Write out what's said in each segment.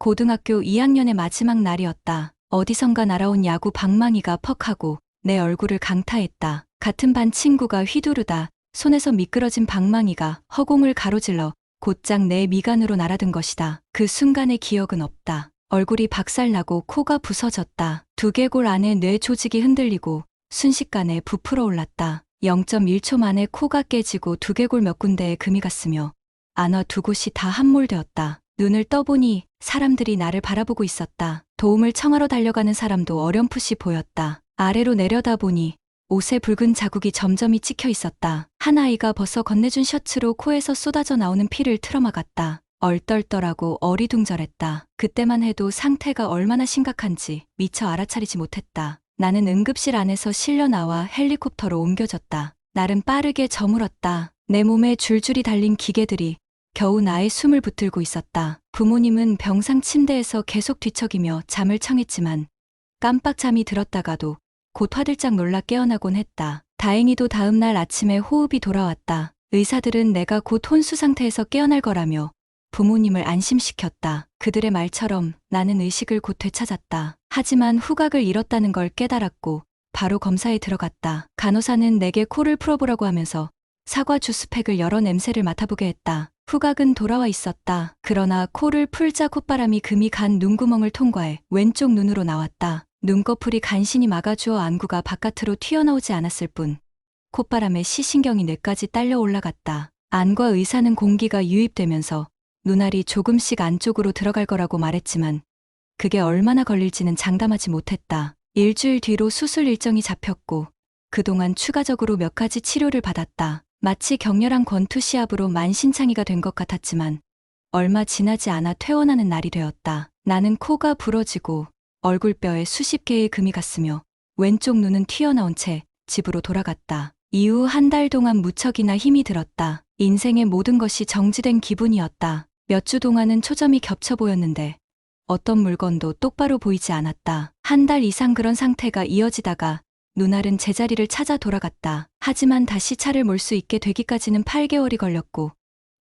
고등학교 2학년의 마지막 날이었다. 어디선가 날아온 야구 방망이가 퍽하고 내 얼굴을 강타했다. 같은 반 친구가 휘두르다 손에서 미끄러진 방망이가 허공을 가로질러 곧장 내 미간으로 날아든 것이다. 그 순간의 기억은 없다. 얼굴이 박살나고 코가 부서졌다. 두개골 안에 뇌 조직이 흔들리고 순식간에 부풀어 올랐다. 0.1초 만에 코가 깨지고 두개골 몇 군데에 금이 갔으며 안와 두 곳이 다 함몰되었다. 눈을 떠보니 사람들이 나를 바라보고 있었다. 도움을 청하러 달려가는 사람도 어렴풋이 보였다. 아래로 내려다보니 옷에 붉은 자국이 점점이 찍혀 있었다. 한 아이가 벗어 건네준 셔츠로 코에서 쏟아져 나오는 피를 틀어막았다. 얼떨떨하고 어리둥절했다. 그때만 해도 상태가 얼마나 심각한지 미처 알아차리지 못했다. 나는 응급실 안에서 실려 나와 헬리콥터로 옮겨졌다. 날은 빠르게 저물었다. 내 몸에 줄줄이 달린 기계들이 겨우 나의 숨을 붙들고 있었다. 부모님은 병상 침대에서 계속 뒤척이며 잠을 청했지만 깜빡 잠이 들었다가도 곧 화들짝 놀라 깨어나곤 했다. 다행히도 다음 날 아침에 호흡이 돌아왔다. 의사들은 내가 곧 혼수 상태에서 깨어날 거라며 부모님을 안심시켰다. 그들의 말처럼 나는 의식을 곧 되찾았다. 하지만 후각을 잃었다는 걸 깨달았고 바로 검사에 들어갔다. 간호사는 내게 코를 풀어보라고 하면서 사과 주스팩을 열어 냄새를 맡아보게 했다. 후각은 돌아와 있었다. 그러나 코를 풀자 콧바람이 금이 간 눈구멍을 통과해 왼쪽 눈으로 나왔다. 눈꺼풀이 간신히 막아주어 안구가 바깥으로 튀어나오지 않았을 뿐 콧바람에 시신경이 뇌까지 딸려 올라갔다. 안과 의사는 공기가 유입되면서 눈알이 조금씩 안쪽으로 들어갈 거라고 말했지만 그게 얼마나 걸릴지는 장담하지 못했다. 일주일 뒤로 수술 일정이 잡혔고 그동안 추가적으로 몇 가지 치료를 받았다. 마치 격렬한 권투 시합으로 만신창이가 된 것 같았지만 얼마 지나지 않아 퇴원하는 날이 되었다. 나는 코가 부러지고 얼굴뼈에 수십 개의 금이 갔으며 왼쪽 눈은 튀어나온 채 집으로 돌아갔다. 이후 한 달 동안 무척이나 힘이 들었다. 인생의 모든 것이 정지된 기분이었다. 몇 주 동안은 초점이 겹쳐 보였는데 어떤 물건도 똑바로 보이지 않았다. 한 달 이상 그런 상태가 이어지다가 눈알은 제자리를 찾아 돌아갔다. 하지만 다시 차를 몰 수 있게 되기까지는 8개월이 걸렸고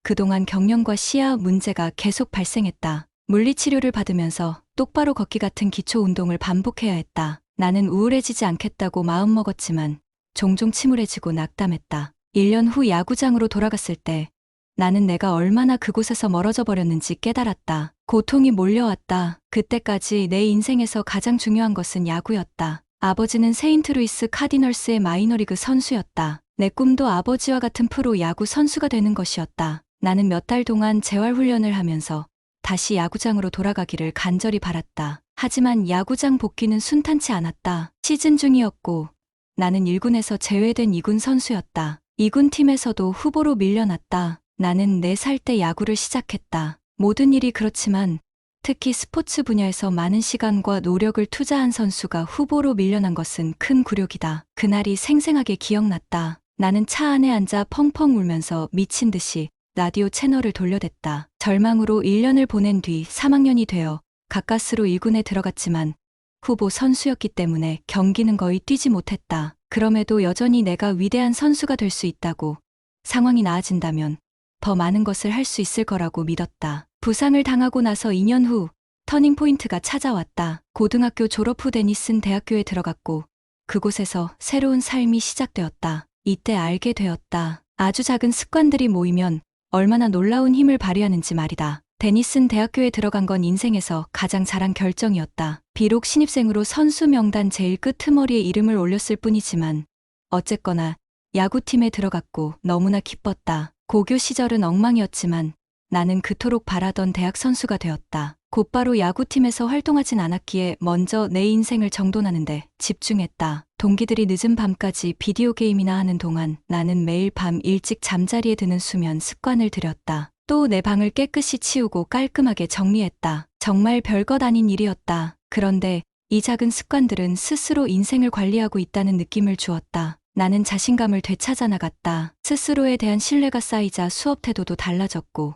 그동안 경련과 시야 문제가 계속 발생했다. 물리치료를 받으면서 똑바로 걷기 같은 기초 운동을 반복해야 했다. 나는 우울해지지 않겠다고 마음먹었지만 종종 침울해지고 낙담했다. 1년 후 야구장으로 돌아갔을 때 나는 내가 얼마나 그곳에서 멀어져 버렸는지 깨달았다. 고통이 몰려왔다. 그때까지 내 인생에서 가장 중요한 것은 야구였다. 아버지는 세인트루이스 카디널스의 마이너리그 선수였다. 내 꿈도 아버지와 같은 프로 야구 선수가 되는 것이었다. 나는 몇 달 동안 재활훈련을 하면서 다시 야구장으로 돌아가기를 간절히 바랐다. 하지만 야구장 복귀는 순탄치 않았다. 시즌 중이었고 나는 1군에서 제외된 2군 선수였다. 2군 팀에서도 후보로 밀려났다. 나는 4살 때 야구를 시작했다. 모든 일이 그렇지만 특히 스포츠 분야에서 많은 시간과 노력을 투자한 선수가 후보로 밀려난 것은 큰 굴욕이다. 그날이 생생하게 기억났다. 나는 차 안에 앉아 펑펑 울면서 미친 듯이 라디오 채널을 돌려댔다. 절망으로 1년을 보낸 뒤 3학년이 되어 가까스로 2군에 들어갔지만 후보 선수였기 때문에 경기는 거의 뛰지 못했다. 그럼에도 여전히 내가 위대한 선수가 될 수 있다고, 상황이 나아진다면 더 많은 것을 할 수 있을 거라고 믿었다. 부상을 당하고 나서 2년 후 터닝포인트가 찾아왔다. 고등학교 졸업 후 데니슨 대학교에 들어갔고 그곳에서 새로운 삶이 시작되었다. 이때 알게 되었다. 아주 작은 습관들이 모이면 얼마나 놀라운 힘을 발휘하는지 말이다. 데니슨 대학교에 들어간 건 인생에서 가장 잘한 결정이었다. 비록 신입생으로 선수 명단 제일 끄트머리에 이름을 올렸을 뿐이지만 어쨌거나 야구팀에 들어갔고 너무나 기뻤다. 고교 시절은 엉망이었지만 나는 그토록 바라던 대학 선수가 되었다. 곧바로 야구팀에서 활동하진 않았기에 먼저 내 인생을 정돈하는데 집중했다. 동기들이 늦은 밤까지 비디오 게임이나 하는 동안 나는 매일 밤 일찍 잠자리에 드는 수면 습관을 들였다. 또 내 방을 깨끗이 치우고 깔끔하게 정리했다. 정말 별것 아닌 일이었다. 그런데 이 작은 습관들은 스스로 인생을 관리하고 있다는 느낌을 주었다. 나는 자신감을 되찾아 나갔다. 스스로에 대한 신뢰가 쌓이자 수업 태도도 달라졌고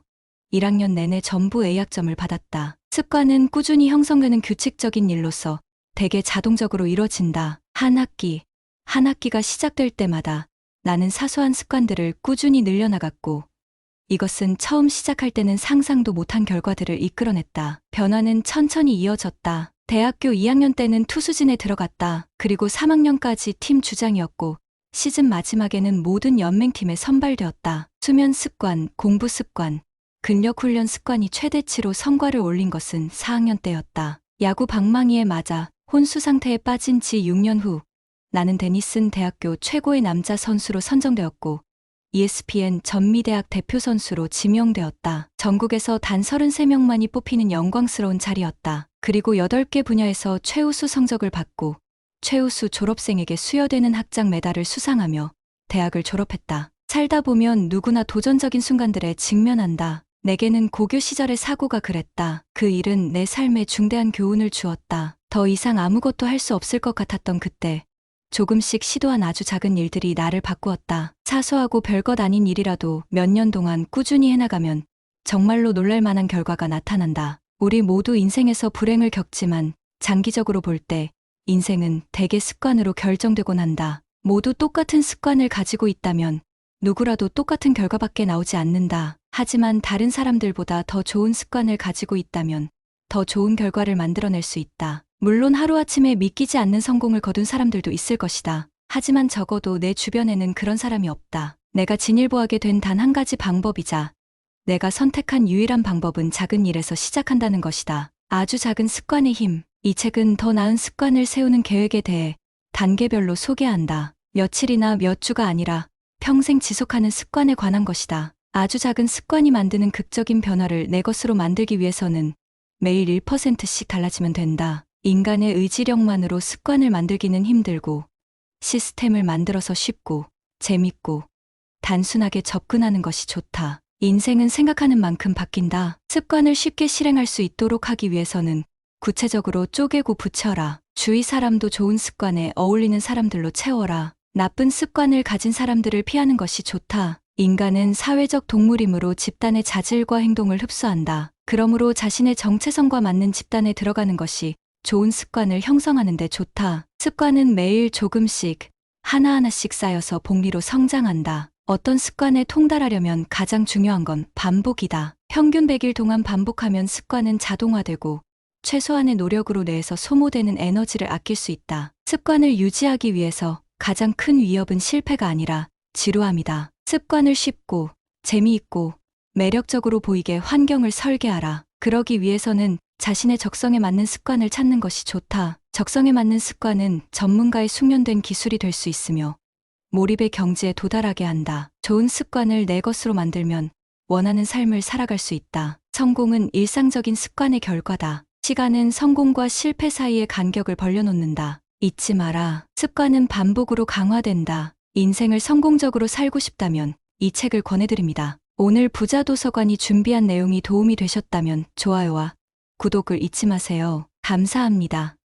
1학년 내내 전부 A학점을 받았다. 습관은 꾸준히 형성되는 규칙적인 일로서 대개 자동적으로 이뤄진다. 한 학기가 시작될 때마다 나는 사소한 습관들을 꾸준히 늘려나갔고 이것은 처음 시작할 때는 상상도 못한 결과들을 이끌어냈다. 변화는 천천히 이어졌다. 대학교 2학년 때는 투수진에 들어갔다. 그리고 3학년까지 팀 주장이었고 시즌 마지막에는 모든 연맹팀에 선발되었다. 수면 습관, 공부 습관, 근력 훈련 습관이 최대치로 성과를 올린 것은 4학년 때였다. 야구 방망이에 맞아 혼수 상태에 빠진 지 6년 후 나는 데니슨 대학교 최고의 남자 선수로 선정되었고 ESPN 전미대학 대표 선수로 지명되었다. 전국에서 단 33명만이 뽑히는 영광스러운 자리였다. 그리고 8개 분야에서 최우수 성적을 받고 최우수 졸업생에게 수여되는 학장 메달을 수상하며 대학을 졸업했다. 살다 보면 누구나 도전적인 순간들에 직면한다. 내게는 고교 시절의 사고가 그랬다. 그 일은 내 삶에 중대한 교훈을 주었다. 더 이상 아무것도 할 수 없을 것 같았던 그때 조금씩 시도한 아주 작은 일들이 나를 바꾸었다. 사소하고 별것 아닌 일이라도 몇 년 동안 꾸준히 해나가면 정말로 놀랄만한 결과가 나타난다. 우리 모두 인생에서 불행을 겪지만 장기적으로 볼 때 인생은 대개 습관으로 결정되곤 한다. 모두 똑같은 습관을 가지고 있다면 누구라도 똑같은 결과밖에 나오지 않는다. 하지만 다른 사람들보다 더 좋은 습관을 가지고 있다면 더 좋은 결과를 만들어낼 수 있다. 물론 하루아침에 믿기지 않는 성공을 거둔 사람들도 있을 것이다. 하지만 적어도 내 주변에는 그런 사람이 없다. 내가 진일보하게 된 단 한 가지 방법이자 내가 선택한 유일한 방법은 작은 일에서 시작한다는 것이다. 아주 작은 습관의 힘. 이 책은 더 나은 습관을 세우는 계획에 대해 단계별로 소개한다. 며칠이나 몇 주가 아니라 평생 지속하는 습관에 관한 것이다. 아주 작은 습관이 만드는 극적인 변화를 내 것으로 만들기 위해서는 매일 1%씩 달라지면 된다. 인간의 의지력만으로 습관을 만들기는 힘들고 시스템을 만들어서 쉽고 재밌고 단순하게 접근하는 것이 좋다. 인생은 생각하는 만큼 바뀐다. 습관을 쉽게 실행할 수 있도록 하기 위해서는 구체적으로 쪼개고 붙여라. 주위 사람도 좋은 습관에 어울리는 사람들로 채워라. 나쁜 습관을 가진 사람들을 피하는 것이 좋다. 인간은 사회적 동물이므로 집단의 자질과 행동을 흡수한다. 그러므로 자신의 정체성과 맞는 집단에 들어가는 것이 좋은 습관을 형성하는 데 좋다. 습관은 매일 조금씩 하나하나씩 쌓여서 복리로 성장한다. 어떤 습관에 통달하려면 가장 중요한 건 반복이다. 평균 100일 동안 반복하면 습관은 자동화되고 최소한의 노력으로 뇌에서 소모되는 에너지를 아낄 수 있다. 습관을 유지하기 위해서 가장 큰 위협은 실패가 아니라 지루함이다. 습관을 쉽고 재미있고 매력적으로 보이게 환경을 설계하라. 그러기 위해서는 자신의 적성에 맞는 습관을 찾는 것이 좋다. 적성에 맞는 습관은 전문가의 숙련된 기술이 될 수 있으며 몰입의 경지에 도달하게 한다. 좋은 습관을 내 것으로 만들면 원하는 삶을 살아갈 수 있다. 성공은 일상적인 습관의 결과다. 시간은 성공과 실패 사이의 간격을 벌려놓는다. 잊지 마라. 습관은 반복으로 강화된다. 인생을 성공적으로 살고 싶다면 이 책을 권해드립니다. 오늘 부자도서관이 준비한 내용이 도움이 되셨다면 좋아요와 구독을 잊지 마세요. 감사합니다.